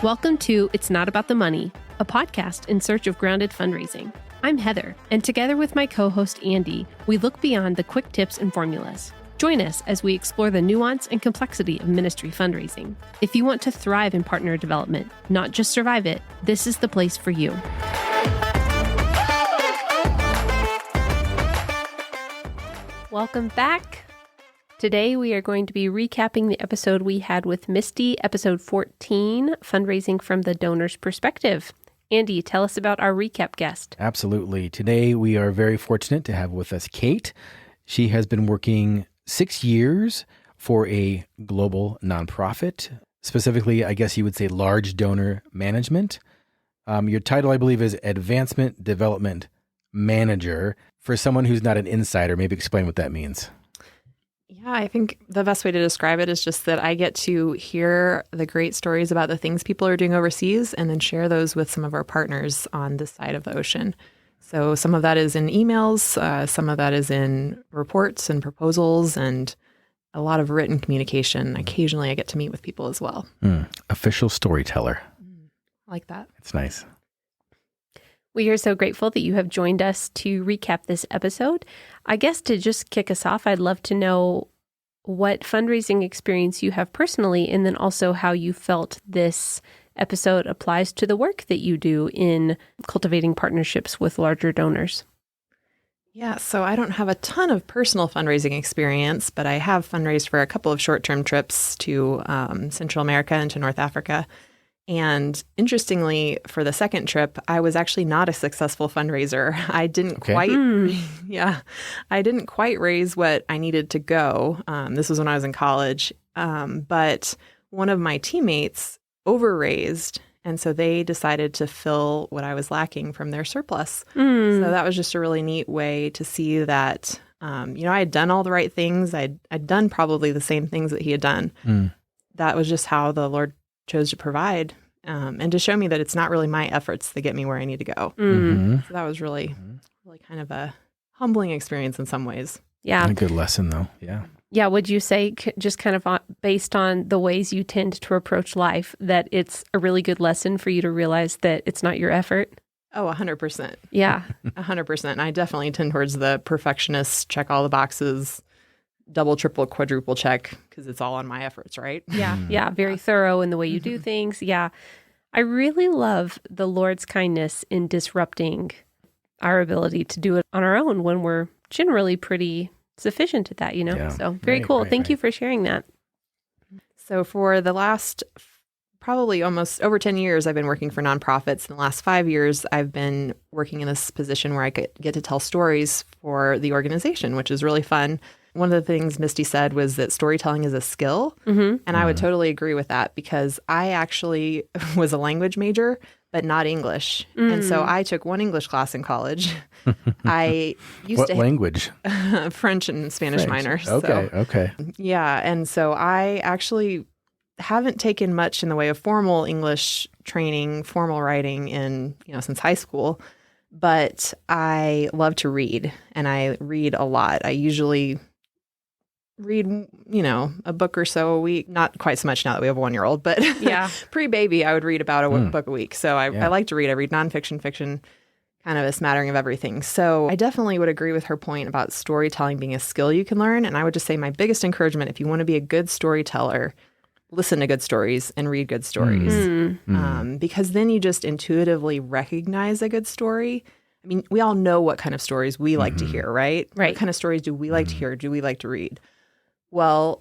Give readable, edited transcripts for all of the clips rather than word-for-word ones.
Welcome to It's Not About the Money, a podcast in search of grounded fundraising. I'm Heather, and together with my co-host Andy, we look beyond the quick tips and formulas. Join us as we explore the nuance and complexity of ministry fundraising. If you want to thrive in partner development, not just survive it, this is the place for you. Welcome back. Today we are going to be recapping the episode we had with Misty, episode 14, Fundraising from the Donor's Perspective. Andy, tell us about our recap guest. Absolutely. Today we are very fortunate to have with us Kate. She has been working 6 years for a global nonprofit, specifically, I guess you would say large donor management. Your title, I believe, is Advancement Development Manager. For someone who's not an insider, maybe explain what that means. Yeah, I think the best way to describe it is just that I get to hear the great stories about the things people are doing overseas and then share those with some of our partners on this side of the ocean. So some of that is in emails, some of that is in reports and proposals, and a lot of written communication. Occasionally I get to meet with people as well. Official storyteller. I like that. It's nice. We are so grateful that you have joined us to recap this episode. I guess to just kick us off, I'd love to know what fundraising experience you have personally, and then also how you felt this episode applies to the work that you do in cultivating partnerships with larger donors. Yeah, so I don't have a ton of personal fundraising experience, but I have fundraised for a couple of short-term trips to Central America and to North Africa. And interestingly, for the second trip, I was actually not a successful fundraiser. I didn't I didn't quite raise what I needed to go. This was when I was in college. But one of my teammates overraised, and so they decided to fill what I was lacking from their surplus. So that was just a really neat way to see that, I had done all the right things. I'd done probably the same things that he had done. That was just how the Lord chose to provide, and to show me that it's not really my efforts that get me where I need to go. So that was really kind of a humbling experience in some ways. Yeah. And a good lesson though. Yeah. Yeah. Would you say, just kind of based on the ways you tend to approach life, that it's a really good lesson for you to realize that it's not your effort? Oh, 100%. Yeah. 100%. I definitely tend towards the perfectionist, check all the boxes, double, triple, quadruple check, because it's all on my efforts, right? Yeah. Yeah. Very thorough in the way you do things. Yeah. I really love the Lord's kindness in disrupting our ability to do it on our own when we're generally pretty sufficient at that, Yeah. So very cool. Thank you for sharing that. So for the last probably almost over 10 years, I've been working for nonprofits. In the last 5 years, I've been working in this position where I get to tell stories for the organization, which is really fun. One of the things Misty said was that storytelling is a skill. And I would totally agree with that, because I actually was a language major, but not English. And so I took one English class in college. I used What language? French and Spanish minor. Okay. Yeah. And so I actually haven't taken much in the way of formal English training, formal writing since high school. But I love to read, and I read a lot. I usually read, a book or so a week. Not quite so much now that we have a 1-year-old, but Yeah. pre-baby, I would read about a book a week. So I like to read. I read nonfiction, fiction, kind of a smattering of everything. So I definitely would agree with her point about storytelling being a skill you can learn. And I would just say my biggest encouragement, if you want to be a good storyteller, listen to good stories and read good stories. Because then you just intuitively recognize a good story. I mean, we all know what kind of stories we like to hear, right? What kind of stories do we like to hear? Do we like to read? Well,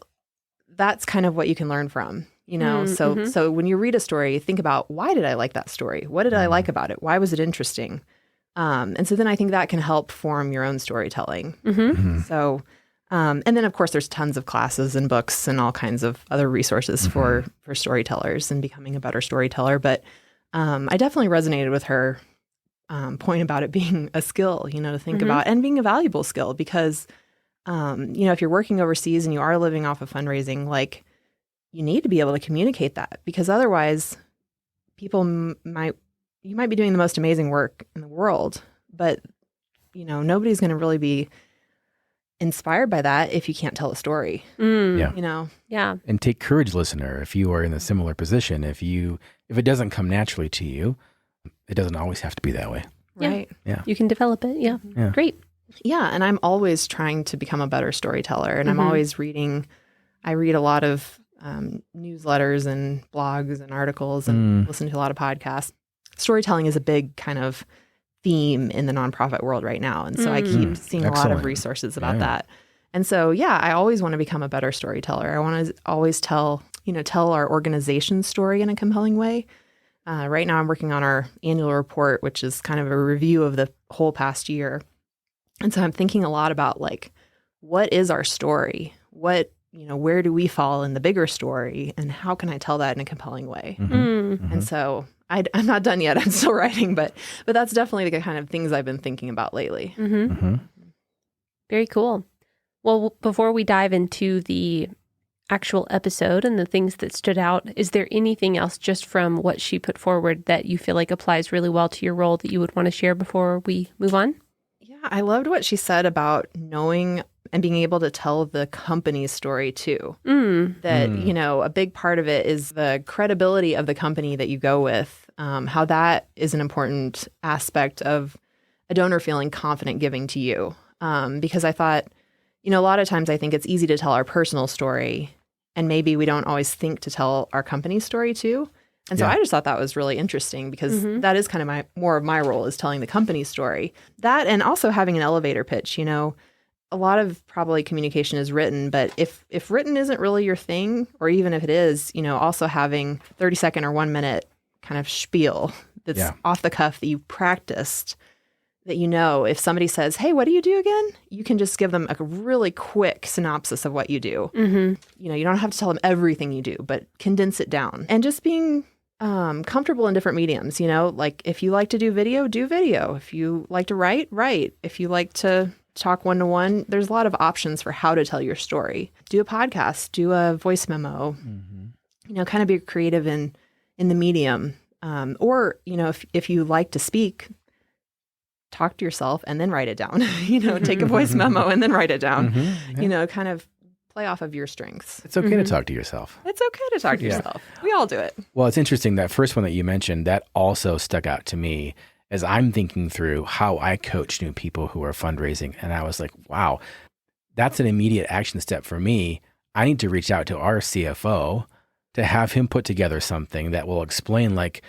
that's kind of what you can learn from, So when you read a story, think about, why did I like that story? What did I like about it? Why was it interesting? And so then I think that can help form your own storytelling. So, and then of course there's tons of classes and books and all kinds of other resources for storytellers and becoming a better storyteller. But I definitely resonated with her point about it being a skill, to think about, and being a valuable skill, because if you're working overseas and you are living off of fundraising, you need to be able to communicate that, because otherwise you might be doing the most amazing work in the world, but nobody's going to really be inspired by that if you can't tell a story. Yeah. You know? Yeah. And take courage, listener, if you are in a similar position. If it doesn't come naturally to you, it doesn't always have to be that way. Right. Yeah. You can develop it. Yeah. Great. Yeah. And I'm always trying to become a better storyteller. And I'm always reading. I read a lot of newsletters and blogs and articles and listen to a lot of podcasts. Storytelling is a big kind of theme in the nonprofit world right now. And so I keep seeing a lot of resources about that. And so, I always want to become a better storyteller. I want to always tell our organization's story in a compelling way. Right now I'm working on our annual report, which is kind of a review of the whole past year. And so I'm thinking a lot about like, what is our story? Where do we fall in the bigger story? And how can I tell that in a compelling way? And so I'm not done yet. I'm still writing, but that's definitely the kind of things I've been thinking about lately. Very cool. Well, before we dive into the actual episode and the things that stood out, is there anything else just from what she put forward that you feel like applies really well to your role that you would want to share before we move on? Yeah, I loved what she said about knowing and being able to tell the company's story too. That, a big part of it is the credibility of the company that you go with, how that is an important aspect of a donor feeling confident giving to you. Because I thought, a lot of times I think it's easy to tell our personal story, and maybe we don't always think to tell our company's story too. And so I just thought that was really interesting because that is kind of more of my role is telling the company's story. That and also having an elevator pitch, a lot of probably communication is written, but if written isn't really your thing, or even if it is, also having 30-second or 1 minute kind of spiel that's off the cuff that you practiced, that if somebody says, hey, what do you do again? You can just give them a really quick synopsis of what you do. You don't have to tell them everything you do, but condense it down. And just being comfortable in different mediums, like if you like to do video, do video. If you like to write. If you like to talk one-to-one, there's a lot of options for how to tell your story. Do a podcast, do a voice memo, kind of be creative in the medium. Or, if you like to speak, talk to yourself and then write it down, take a voice memo and then write it down, kind of play off of your strengths. It's okay to talk to yourself. It's okay to talk to yourself. We all do it. Well, it's interesting. That first one that you mentioned, that also stuck out to me as I'm thinking through how I coach new people who are fundraising. And I was like, wow, that's an immediate action step for me. I need to reach out to our CFO to have him put together something that will explain like,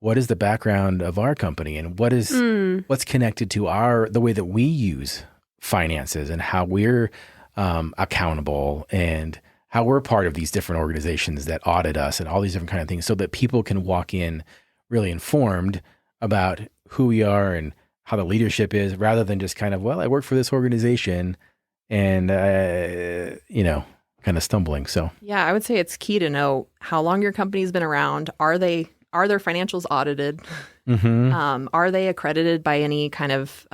what is the background of our company and what's connected to the way that we use finances and how we're accountable and how we're part of these different organizations that audit us and all these different kind of things, so that people can walk in really informed about who we are and how the leadership is, rather than just kind of, well, I work for this organization and, kind of stumbling. So yeah, I would say it's key to know how long your company's been around. Are their financials audited? Are they accredited by any kind of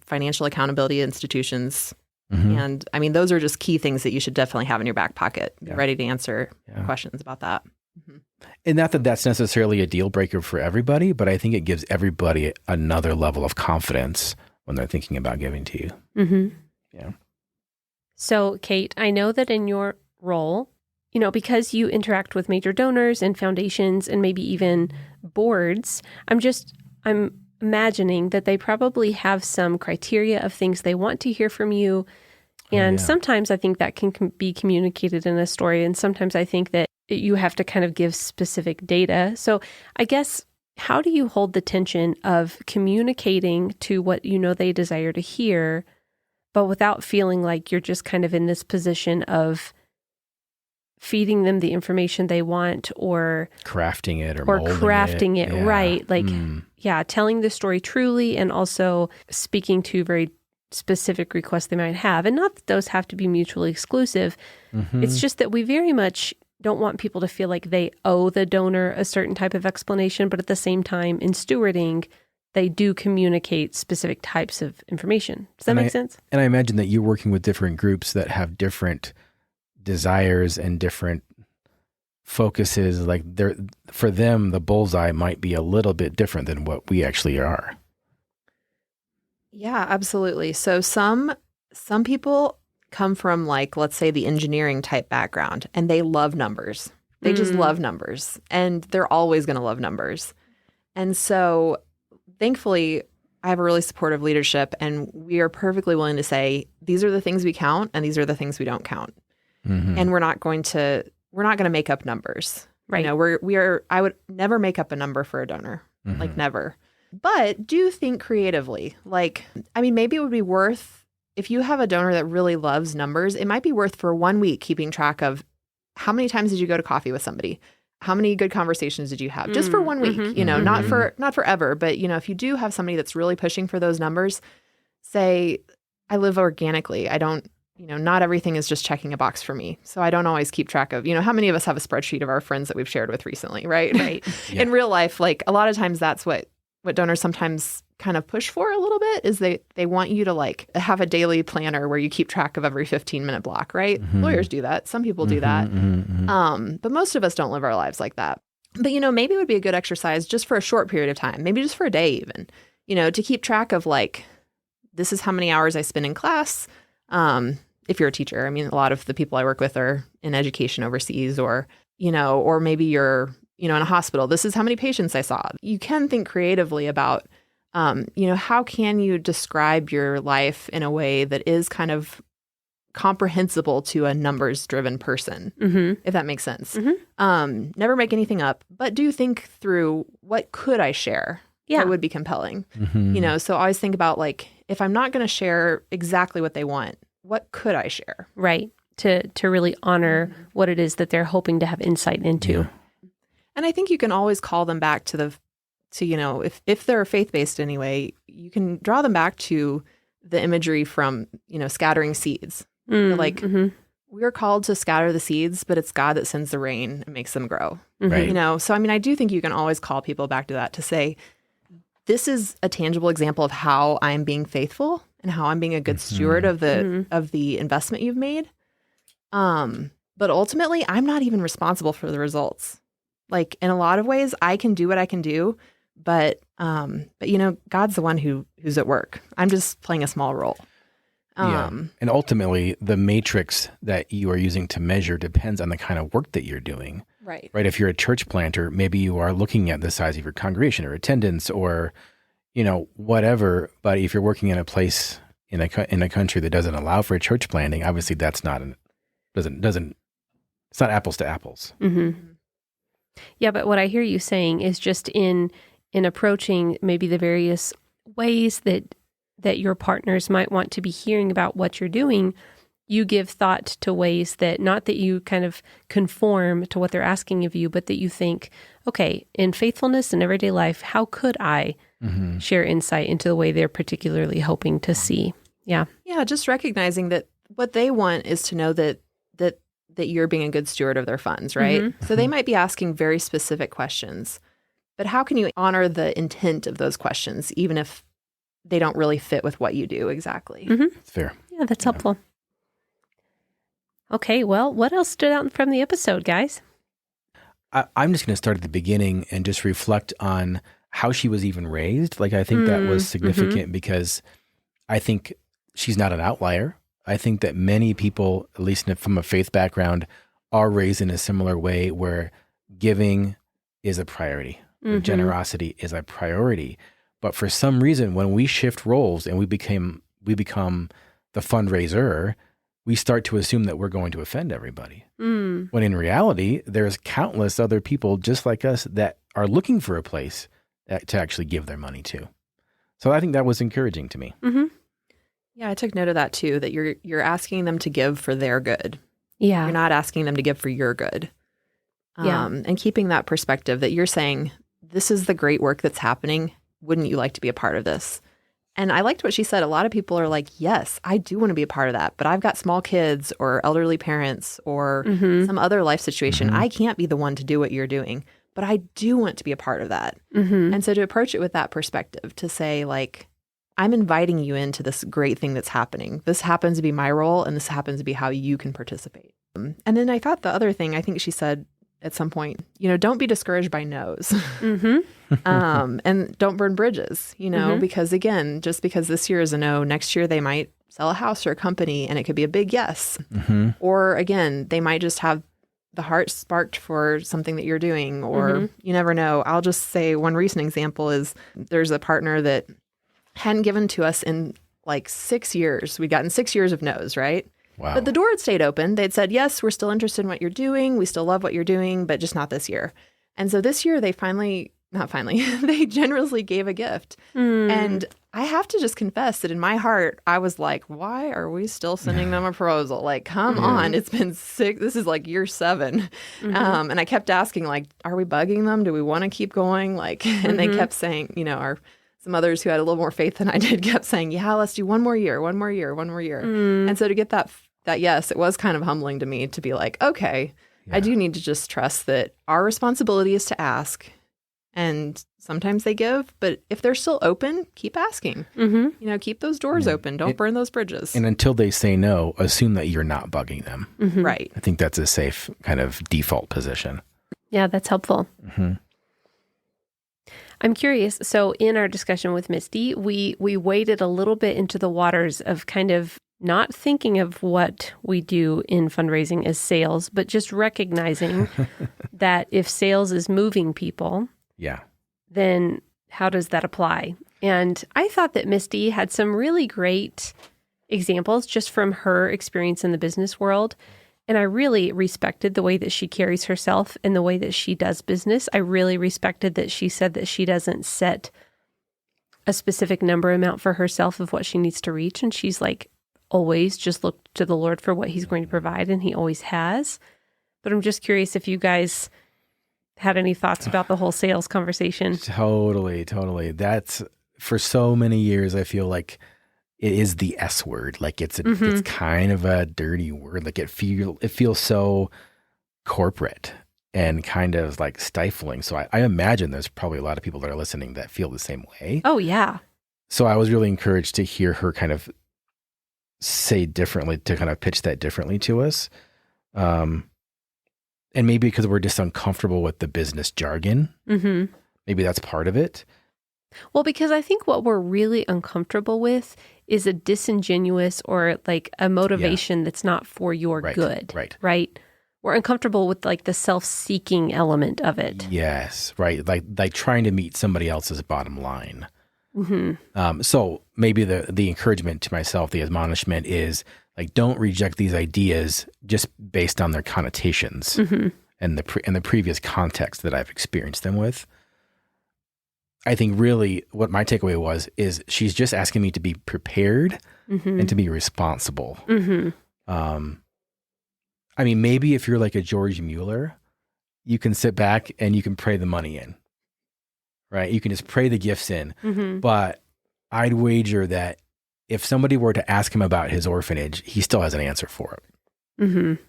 financial accountability institutions? And I mean, those are just key things that you should definitely have in your back pocket. Be ready to answer questions about that. And not that that's necessarily a deal breaker for everybody, but I think it gives everybody another level of confidence when they're thinking about giving to you. Yeah. So, Kate, I know that in your role, because you interact with major donors and foundations and maybe even boards, I'm imagining that they probably have some criteria of things they want to hear from you. And sometimes I think that can be communicated in a story. And sometimes I think that you have to kind of give specific data. So I guess, how do you hold the tension of communicating to what they desire to hear, but without feeling like you're just kind of in this position of feeding them the information they want, or crafting it or crafting it right? Like, telling the story truly and also speaking to very specific requests they might have. And not that those have to be mutually exclusive. It's just that we very much don't want people to feel like they owe the donor a certain type of explanation, but at the same time, in stewarding, they do communicate specific types of information. Does that make sense? And I imagine that you're working with different groups that have different desires and different focuses. Like for them, the bullseye might be a little bit different than what we actually are. Yeah, absolutely. So some people come from like, let's say the engineering type background and they love numbers. They just love numbers and they're always going to love numbers. And so thankfully I have a really supportive leadership and we are perfectly willing to say, these are the things we count and these are the things we don't count. And we're not going to make up numbers. Right. You know, I would never make up a number for a donor, like never. But do think creatively. Like, I mean, maybe it would be worth, if you have a donor that really loves numbers, it might be worth for 1 week keeping track of how many times did you go to coffee with somebody? How many good conversations did you have? Just for 1 week, you know, not forever. But, you know, if you do have somebody that's really pushing for those numbers, say, I live organically. I don't, you know, not everything is just checking a box for me. So I don't always keep track of, you know, how many of us have a spreadsheet of our friends that we've shared with recently, right? Right. Yeah. In real life, like a lot of times that's what donors sometimes kind of push for a little bit is they want you to like have a daily planner where you keep track of every 15-minute block, right? Lawyers do that. Some people do that. But most of us don't live our lives like that. But, you know, maybe it would be a good exercise just for a short period of time, maybe just for a day even, you know, to keep track of like, this is how many hours I spend in class. If you're a teacher, I mean, a lot of the people I work with are in education overseas or, you know, or maybe you're, you know, in a hospital. This is how many patients I saw. You can think creatively about, you know, how can you describe your life in a way that is kind of comprehensible to a numbers-driven person, if that makes sense. Never make anything up, but do think through what could I share that would be compelling. You know, so always think about like, if I'm not going to share exactly what they want, what could I share? Right. To really honor what it is that they're hoping to have insight into. Yeah. And I think you can always call them back to you know, if they're faith-based anyway, you can draw them back to the imagery from, you know, scattering seeds. Like we are called to scatter the seeds, but it's God that sends the rain and makes them grow. Right. You know, so I mean, I do think you can always call people back to that to say, this is a tangible example of how I'm being faithful and how I'm being a good steward of the investment you've made. But ultimately, I'm not even responsible for the results. Like in a lot of ways, I can do what I can do, but you know, God's the one who's at work. I'm just playing a small role. And ultimately, the matrix that you are using to measure depends on the kind of work that you're doing. Right. Right. If you're a church planter, maybe you are looking at the size of your congregation or attendance or, you know, whatever. But if you're working in a place in a country that doesn't allow for church planting, obviously that's not it's not apples to apples. Yeah, but what I hear you saying is just in approaching maybe the various ways that your partners might want to be hearing about what you're doing, you give thought to ways that not that you kind of conform to what they're asking of you, but that you think, okay, in faithfulness in everyday life, how could I share insight into the way they're particularly hoping to see? Yeah. Yeah, just recognizing that what they want is to know that you're being a good steward of their funds, right? So they might be asking very specific questions, but how can you honor the intent of those questions, even if they don't really fit with what you do exactly? That's fair. Yeah, that's helpful. Okay, well, what else stood out from the episode, guys? I'm just going to start at the beginning and just reflect on how she was even raised. Like, I think that was significant because I think she's not an outlier. I think that many people, at least from a faith background, are raised in a similar way where giving is a priority, generosity is a priority. But for some reason, when we shift roles and we become the fundraiser, we start to assume that we're going to offend everybody. When in reality, there's countless other people just like us that are looking for a place to actually give their money to. So I think that was encouraging to me. Yeah, I took note of that too, that you're asking them to give for their good. Yeah. You're not asking them to give for your good. And keeping that perspective that you're saying, this is the great work that's happening. Wouldn't you like to be a part of this? And I liked what she said. A lot of people are like, yes, I do want to be a part of that, but I've got small kids or elderly parents or some other life situation. I can't be the one to do what you're doing, but I do want to be a part of that. And so to approach it with that perspective, to say like, I'm inviting you into this great thing that's happening. This happens to be my role, and this happens to be how you can participate. And then I thought the other thing, I think she said at some point, you know, don't be discouraged by no's. And don't burn bridges, you know, because again, just because this year is a no, next year they might sell a house or a company and it could be a big yes. Mm-hmm. Or again, they might just have the heart sparked for something that you're doing, or you never know. I'll just say one recent example is there's a partner that hadn't given to us in like 6 years. We'd gotten 6 years of no's, right? Wow. But the door had stayed open. They'd said, yes, we're still interested in what you're doing. We still love what you're doing, but just not this year. And so this year they they generously gave a gift. And I have to just confess that in my heart, I was like, why are we still sending them a proposal? Like, come on, it's been 6, this is like year 7. And I kept asking, like, are we bugging them? Do we want to keep going? Like, and they kept saying, some others who had a little more faith than I did kept saying, yeah, let's do one more year. And so to get that yes, it was kind of humbling to me to be like, okay, I do need to just trust that our responsibility is to ask. And sometimes they give, but if they're still open, keep asking. Keep those doors open. Don't burn those bridges. And until they say no, assume that you're not bugging them. Right. I think that's a safe kind of default position. Yeah, that's helpful. I'm curious. So in our discussion with Misty, we waded a little bit into the waters of kind of not thinking of what we do in fundraising as sales, but just recognizing that if sales is moving people, then how does that apply? And I thought that Misty had some really great examples just from her experience in the business world. And I really respected the way that she carries herself and the way that she does business. I really respected that she said that she doesn't set a specific number amount for herself of what she needs to reach. And she's like, always just look to the Lord for what he's going to provide. And he always has. But I'm just curious if you guys had any thoughts about the whole sales conversation. Totally. That's, for so many years, I feel like it is the S word. Like it's kind of a dirty word. Like it feels so corporate and kind of like stifling. So I imagine there's probably a lot of people that are listening that feel the same way. Oh, yeah. So I was really encouraged to hear her kind of say differently, to kind of pitch that differently to us. And maybe because we're just uncomfortable with the business jargon. Maybe that's part of it. Well, because I think what we're really uncomfortable with is a disingenuous or like a motivation that's not for your good. Right. We're uncomfortable with like the self-seeking element of it. Yes. Right. Like trying to meet somebody else's bottom line. So maybe the encouragement to myself, the admonishment is like, don't reject these ideas just based on their connotations and the previous context that I've experienced them with. I think really what my takeaway is she's just asking me to be prepared and to be responsible. I mean, maybe if you're like a George Mueller, you can sit back and you can pray the money in, right? You can just pray the gifts in. But I'd wager that if somebody were to ask him about his orphanage, he still has an answer for it.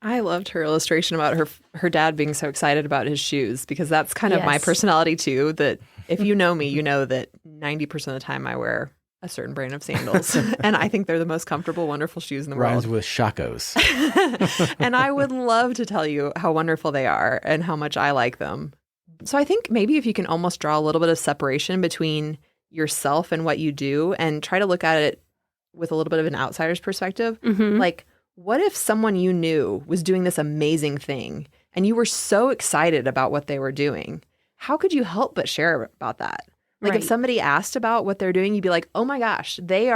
I loved her illustration about her dad being so excited about his shoes, because that's kind of my personality too, that if you know me, you know that 90% of the time I wear a certain brand of sandals. And I think they're the most comfortable, wonderful shoes in the Rhymes world. with Shakos. And I would love to tell you how wonderful they are and how much I like them. So I think maybe if you can almost draw a little bit of separation between yourself and what you do and try to look at it with a little bit of an outsider's perspective, like, what if someone you knew was doing this amazing thing and you were so excited about what they were doing? How could you help but share about that? Like if somebody asked about what they're doing, you'd be like, oh my gosh, they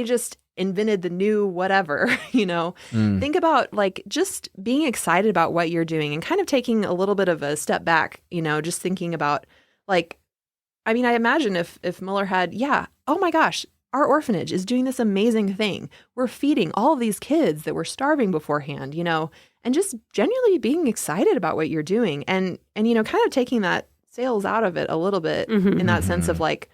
just invented the new whatever, Think about like just being excited about what you're doing and kind of taking a little bit of a step back, just thinking about like, I mean, I imagine if Mueller had, oh my gosh, our orphanage is doing this amazing thing. We're feeding all of these kids that were starving beforehand, and just genuinely being excited about what you're doing and kind of taking that sales out of it a little bit in that sense of like,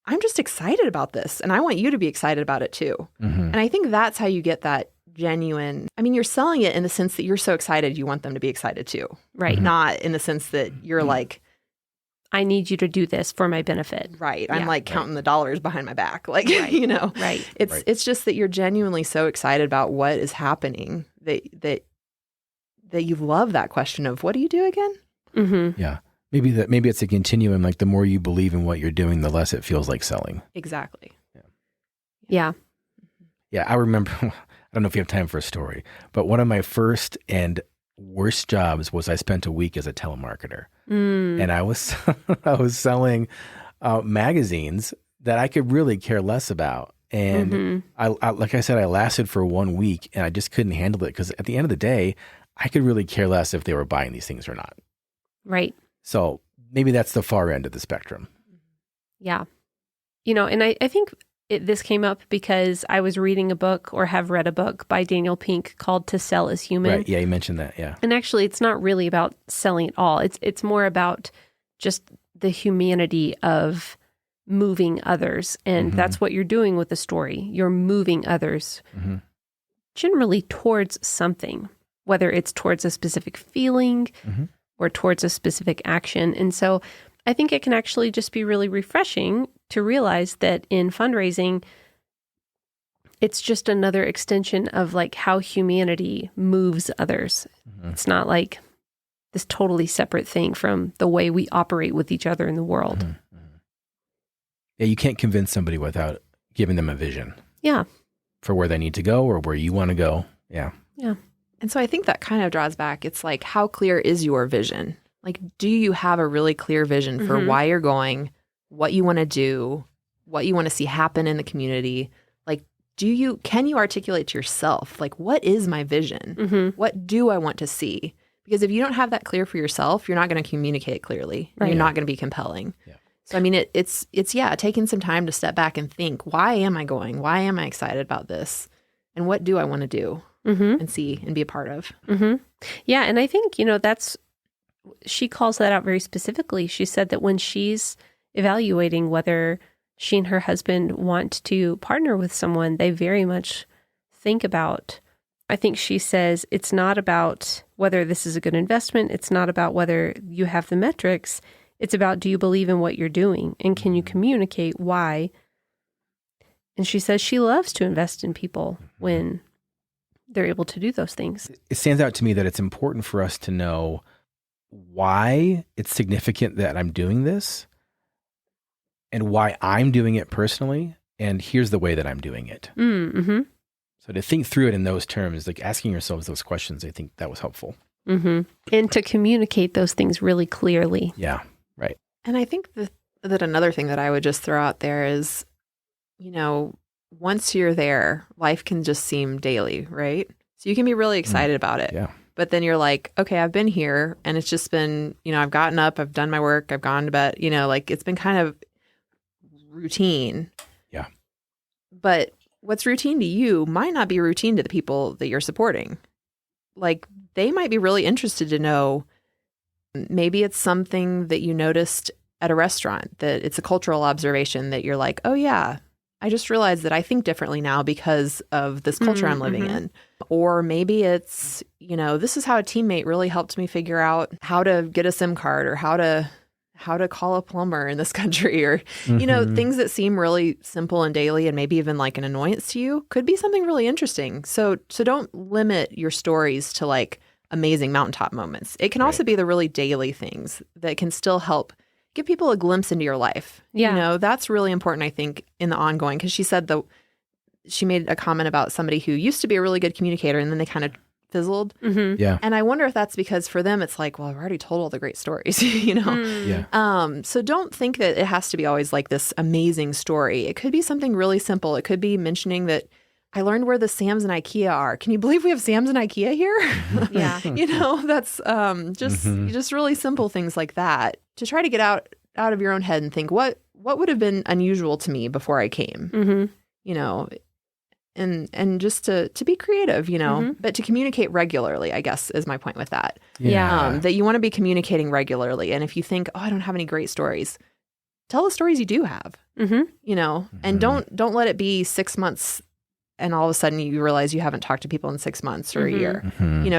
I'm just excited about this and I want you to be excited about it too. And I think that's how you get that genuine, I mean, you're selling it in the sense that you're so excited you want them to be excited too. Right. Not in the sense that you're like, I need you to do this for my benefit. Right. I'm like counting the dollars behind my back. Like, Right. It's just that you're genuinely so excited about what is happening that you love that question of what do you do again? Yeah. Maybe it's a continuum. Like the more you believe in what you're doing, the less it feels like selling. Exactly. Yeah. Yeah, I remember, I don't know if you have time for a story, but one of my first and worst jobs was I spent a week as a telemarketer. And I was I was selling magazines that I could really care less about. And I like I said, I lasted for 1 week and I just couldn't handle it because at the end of the day, I could really care less if they were buying these things or not. Right. So maybe that's the far end of the spectrum. Yeah. And I think this came up because I was reading a book or have read a book by Daniel Pink called To Sell is Human. Right. Yeah, you mentioned that. Yeah. And actually, it's not really about selling at all. It's more about just the humanity of moving others. And that's what you're doing with the story. You're moving others generally towards something, whether it's towards a specific feeling or towards a specific action. And so I think it can actually just be really refreshing to realize that in fundraising, it's just another extension of like how humanity moves others. It's not like this totally separate thing from the way we operate with each other in the world. Yeah, you can't convince somebody without giving them a vision. Yeah. For where they need to go or where you want to go. Yeah. Yeah. And so I think that kind of draws back. It's like, how clear is your vision? Like, do you have a really clear vision for why you're going, what you want to do, what you want to see happen in the community? Like, can you articulate to yourself, like, what is my vision? What do I want to see? Because if you don't have that clear for yourself, you're not going to communicate clearly. Right. You're not going to be compelling. Yeah. So, I mean, it's taking some time to step back and think, why am I going? Why am I excited about this? And what do I want to do and see and be a part of? Yeah. And I think, she calls that out very specifically. She said that when she's evaluating whether she and her husband want to partner with someone, they very much think about, I think she says, it's not about whether this is a good investment. It's not about whether you have the metrics. It's about, do you believe in what you're doing? And can you communicate why? And she says she loves to invest in people when they're able to do those things. It stands out to me that it's important for us to know why it's significant that I'm doing this and why I'm doing it personally. And here's the way that I'm doing it. So to think through it in those terms, like asking yourselves those questions, I think that was helpful. And to communicate those things really clearly. Yeah, right. And I think that another thing that I would just throw out there is, once you're there, life can just seem daily, right? So you can be really excited about it. Yeah. But then you're like, okay, I've been here and it's just been, I've gotten up, I've done my work, I've gone to bed, like it's been kind of routine. Yeah. But what's routine to you might not be routine to the people that you're supporting. Like they might be really interested to know, maybe it's something that you noticed at a restaurant, that it's a cultural observation that you're like, oh yeah, I just realized that I think differently now because of this culture I'm living in. Or maybe it's, this is how a teammate really helped me figure out how to get a SIM card or how to call a plumber in this country, or, things that seem really simple and daily and maybe even like an annoyance to you could be something really interesting. So don't limit your stories to like amazing mountaintop moments. It can also be the really daily things that can still help give people a glimpse into your life. Yeah. That's really important, I think, in the ongoing, because she said she made a comment about somebody who used to be a really good communicator and then they kind of fizzled. Yeah. And I wonder if that's because for them, it's like, well, I've already told all the great stories, Yeah. So don't think that it has to be always like this amazing story. It could be something really simple. It could be mentioning that I learned where the Sam's and IKEA are. Can you believe we have Sam's and IKEA here? Yeah. That's just really simple things like that to try to get out of your own head and think, what would have been unusual to me before I came? And just to be creative, but to communicate regularly, I guess, is my point with that. Yeah. That you want to be communicating regularly. And if you think, oh, I don't have any great stories, tell the stories you do have, and don't let it be 6 months and all of a sudden you realize you haven't talked to people in 6 months or a year.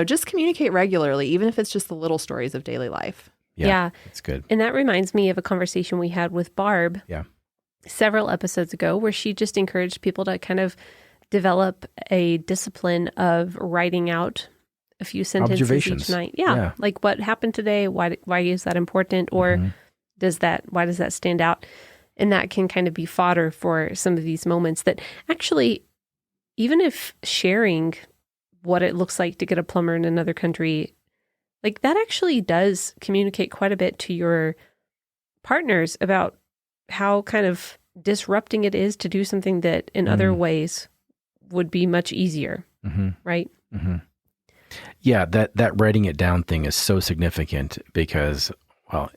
Just communicate regularly, even if it's just the little stories of daily life. Yeah. That's good. And that reminds me of a conversation we had with Barb several episodes ago, where she just encouraged people to kind of develop a discipline of writing out a few sentences each night. Yeah. Like what happened today? Why is that important? Or why does that stand out? And that can kind of be fodder for some of these moments that actually, even if sharing what it looks like to get a plumber in another country, like that actually does communicate quite a bit to your partners about how kind of disrupting it is to do something that in other ways would be much easier, right? Mm-hmm. Yeah, that writing it down thing is so significant because, well,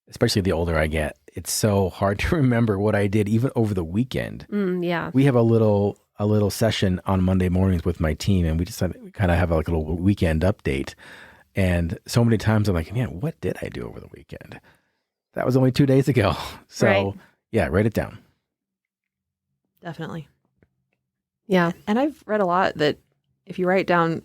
especially the older I get, it's so hard to remember what I did even over the weekend. Yeah. We have a little session on Monday mornings with my team, and we just kind of have like a little weekend update. And so many times I'm like, man, what did I do over the weekend? That was only 2 days ago. So Right. Yeah, write it down. Definitely. Yeah. And I've read a lot that if you write down,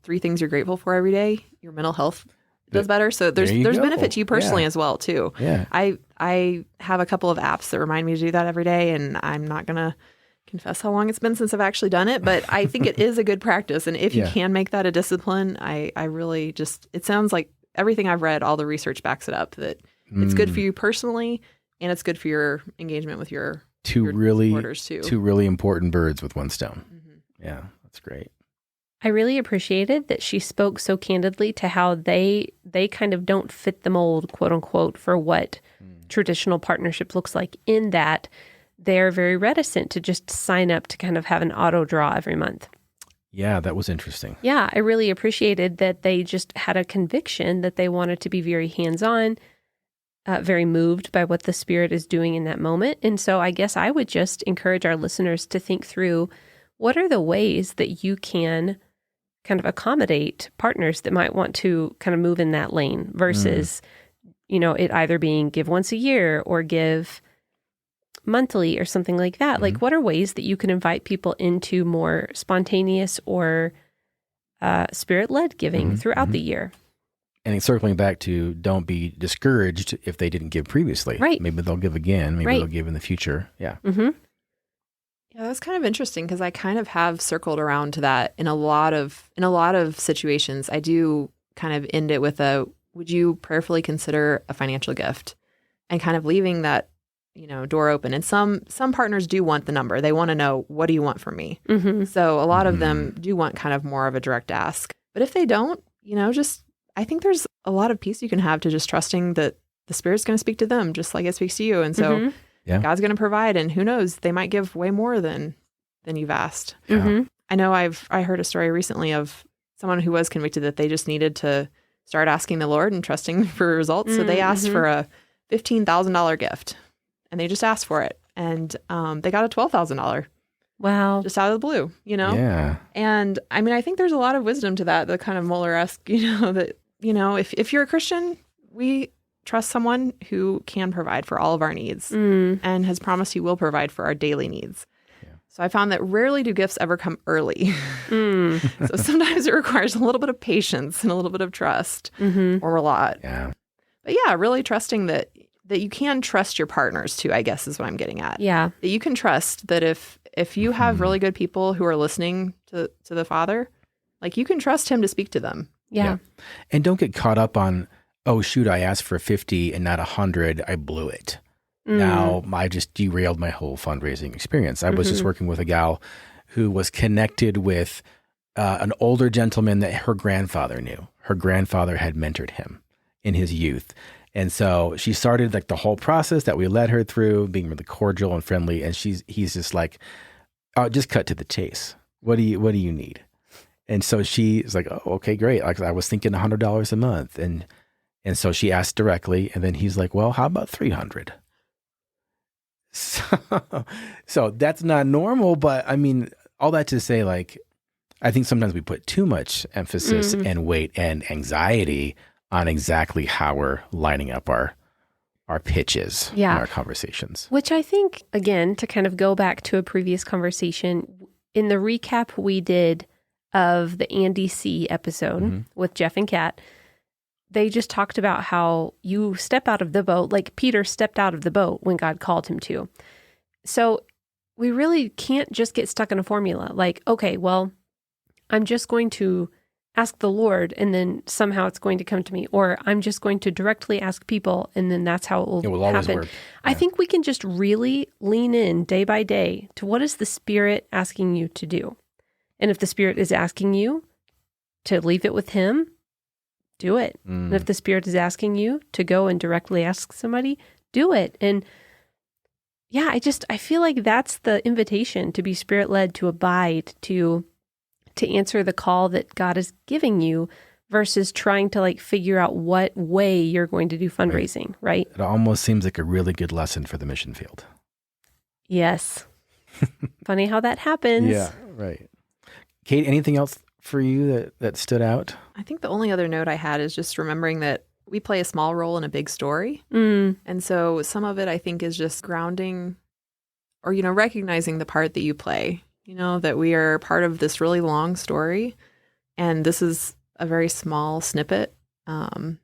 3 things you're grateful for every day, your mental health does better. So there's benefit to you personally as well too. Yeah. I have a couple of apps that remind me to do that every day, and I'm not going to confess how long it's been since I've actually done it, but I think it is a good practice. And if you can make that a discipline, I really just, it sounds like everything I've read, all the research backs it up, that it's good for you personally, and it's good for your engagement with your supporters too. 2 really important birds with one stone. Yeah, that's great. I really appreciated that she spoke so candidly to how they kind of don't fit the mold, quote unquote, for what traditional partnership looks like, in that they're very reticent to just sign up to kind of have an auto draw every month. Yeah, that was interesting. Yeah, I really appreciated that they just had a conviction that they wanted to be very hands-on, very moved by what the Spirit is doing in that moment. And so I guess I would just encourage our listeners to think through, what are the ways that you can kind of accommodate partners that might want to kind of move in that lane versus, it either being give once a year or give monthly or something like that. Like, what are ways that you can invite people into more spontaneous or Spirit-led giving throughout the year? And circling back to, don't be discouraged if they didn't give previously. Right. Maybe they'll give again. Maybe Right. they'll give in the future. Yeah. Mm-hmm. Yeah, that was kind of interesting because I kind of have circled around to that in a lot of situations. I do kind of end it with would you prayerfully consider a financial gift, and kind of leaving that, door open. And some partners do want the number. They want to know, what do you want from me? Mm-hmm. So a lot of them do want kind of more of a direct ask. But if they don't, I think there's a lot of peace you can have to just trusting that the Spirit's going to speak to them just like it speaks to you. And so God's going to provide, and who knows, they might give way more than you've asked. Mm-hmm. I know I heard a story recently of someone who was convicted that they just needed to start asking the Lord and trusting for results. So they asked for a $15,000 gift, and they just asked for it. And they got a $12,000. Wow. Just out of the blue, Yeah. And I mean, I think there's a lot of wisdom to that, the kind of Mueller-esque, that, if you're a Christian, we trust someone who can provide for all of our needs and has promised he will provide for our daily needs. Yeah. So I found that rarely do gifts ever come early. So sometimes it requires a little bit of patience and a little bit of trust, or a lot. Yeah. But yeah, really trusting that you can trust your partners too, I guess is what I'm getting at. Yeah. That you can trust that if you have really good people who are listening to the Father, like, you can trust him to speak to them. Yeah. And don't get caught up on, oh, shoot, I asked for 50 and not 100. I blew it. Now I just derailed my whole fundraising experience. I was just working with a gal who was connected with an older gentleman that her grandfather knew. Her grandfather had mentored him in his youth. And so she started like the whole process that we led her through, being really cordial and friendly. And he's just like, oh, just cut to the chase. What do you need? And so she's like, oh, okay, great. Like, I was thinking $100 a month. And so she asked directly, and then he's like, well, how about 300? So that's not normal, but I mean, all that to say, like, I think sometimes we put too much emphasis and weight and anxiety on exactly how we're lining up our pitches in our conversations. Which I think, again, to kind of go back to a previous conversation, in the recap we did of the Andy C. episode with Jeff and Kat, they just talked about how you step out of the boat, like Peter stepped out of the boat when God called him to. So we really can't just get stuck in a formula. Like, okay, well, I'm just going to ask the Lord and then somehow it's going to come to me, or I'm just going to directly ask people and then that's how it will always happen. work. I think we can just really lean in day by day to what is the Spirit asking you to do. And if the Spirit is asking you to leave it with Him, do it. And if the Spirit is asking you to go and directly ask somebody, do it. And yeah, I feel like that's the invitation, to be Spirit-led, to abide, to answer the call that God is giving you versus trying to like figure out what way you're going to do fundraising, right? It almost seems like a really good lesson for the mission field. Yes. Funny how that happens. Yeah, right. Kate, anything else for you that stood out? I think the only other note I had is just remembering that we play a small role in a big story. And so some of it, I think, is just grounding or, recognizing the part that you play, that we are part of this really long story. And this is a very small snippet. And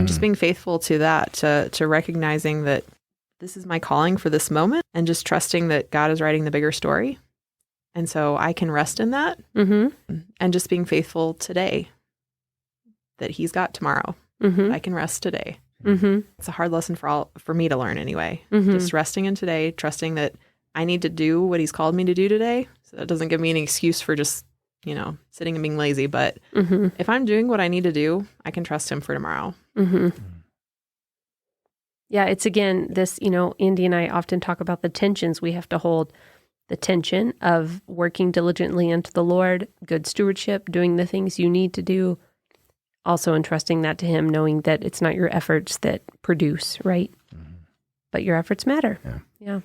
just being faithful to that, to recognizing that this is my calling for this moment and just trusting that God is writing the bigger story. And so I can rest in that and just being faithful today that He's got tomorrow. I can rest today. It's a hard lesson for me to learn anyway. Just resting in today, trusting that I need to do what He's called me to do today. So that doesn't give me any excuse for just, sitting and being lazy. But if I'm doing what I need to do, I can trust Him for tomorrow. Yeah, it's again, this, Andy and I often talk about the tensions we have to hold. The tension of working diligently unto the Lord, good stewardship, doing the things you need to do, also entrusting that to Him, knowing that it's not your efforts that produce, right? But your efforts matter. Yeah.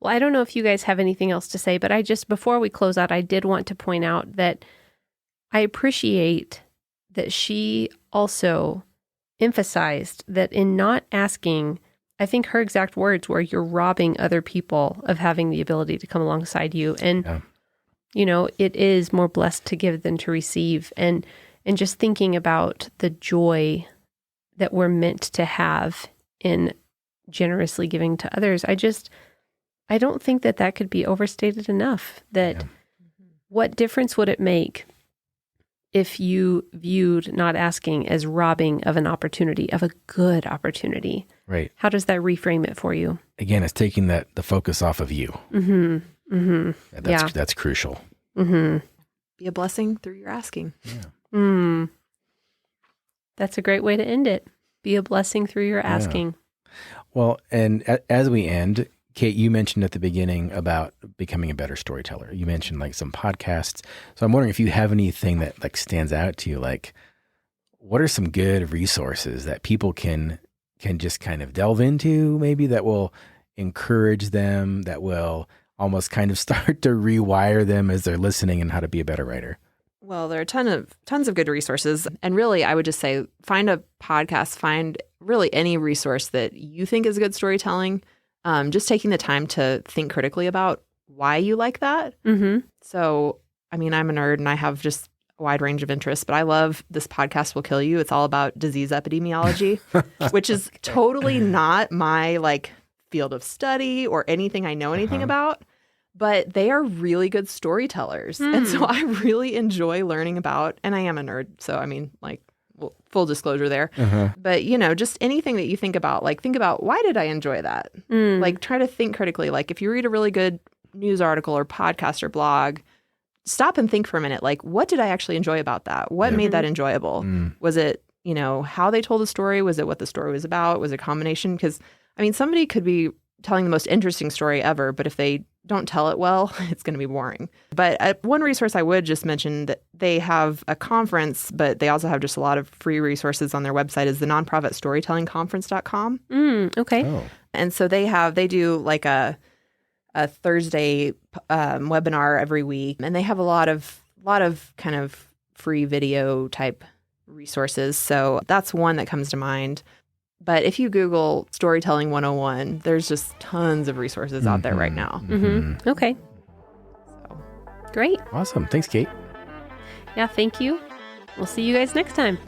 Well, I don't know if you guys have anything else to say, but before we close out, I did want to point out that I appreciate that she also emphasized that in not asking, I think her exact words were, you're robbing other people of having the ability to come alongside you. And, it is more blessed to give than to receive. And just thinking about the joy that we're meant to have in generously giving to others, I don't think that could be overstated enough. That what difference would it make if you viewed not asking as robbing of an opportunity, of a good opportunity? Right. How does that reframe it for you? Again, it's taking the focus off of you. That's crucial. Be a blessing through your asking. That's a great way to end it. Be a blessing through your asking. Well, and as we end, Kate, you mentioned at the beginning about becoming a better storyteller. You mentioned like some podcasts. So I'm wondering if you have anything that like stands out to you, like what are some good resources that people can just kind of delve into, maybe that will encourage them, that will almost kind of start to rewire them as they're listening and how to be a better writer? Well, there are tons of good resources. And really, I would just say, find a podcast, find really any resource that you think is good storytelling. Just taking the time to think critically about why you like that. So, I mean, I'm a nerd and I have just a wide range of interests, but I love This Podcast Will Kill You. It's all about disease epidemiology, which is totally not my like field of study or anything I know anything about. But they are really good storytellers. And so I really enjoy learning about, and I am a nerd. So, I mean, like, well, full disclosure there. But, just anything that you think about, like, think about, why did I enjoy that? Like, try to think critically. Like, if you read a really good news article or podcast or blog, stop and think for a minute. Like, what did I actually enjoy about that? What made that enjoyable? Was it, how they told the story? Was it what the story was about? Was it a combination? Because, I mean, somebody could be telling the most interesting story ever, but if they don't tell it well, it's going to be boring. But one resource I would just mention that they have a conference, but they also have just a lot of free resources on their website is the nonprofit storytellingconference.com. Okay. Oh. And so they do like a Thursday webinar every week, and they have a lot of kind of free video type resources. So that's one that comes to mind. But if you Google Storytelling 101, there's just tons of resources out there right now. Okay. So. Great. Awesome. Thanks, Kate. Yeah, thank you. We'll see you guys next time.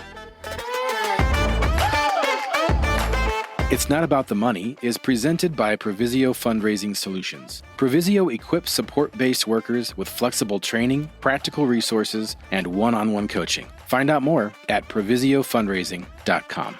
It's Not About the Money is presented by Provisio Fundraising Solutions. Provisio equips support-based workers with flexible training, practical resources, and one-on-one coaching. Find out more at provisiofundraising.com.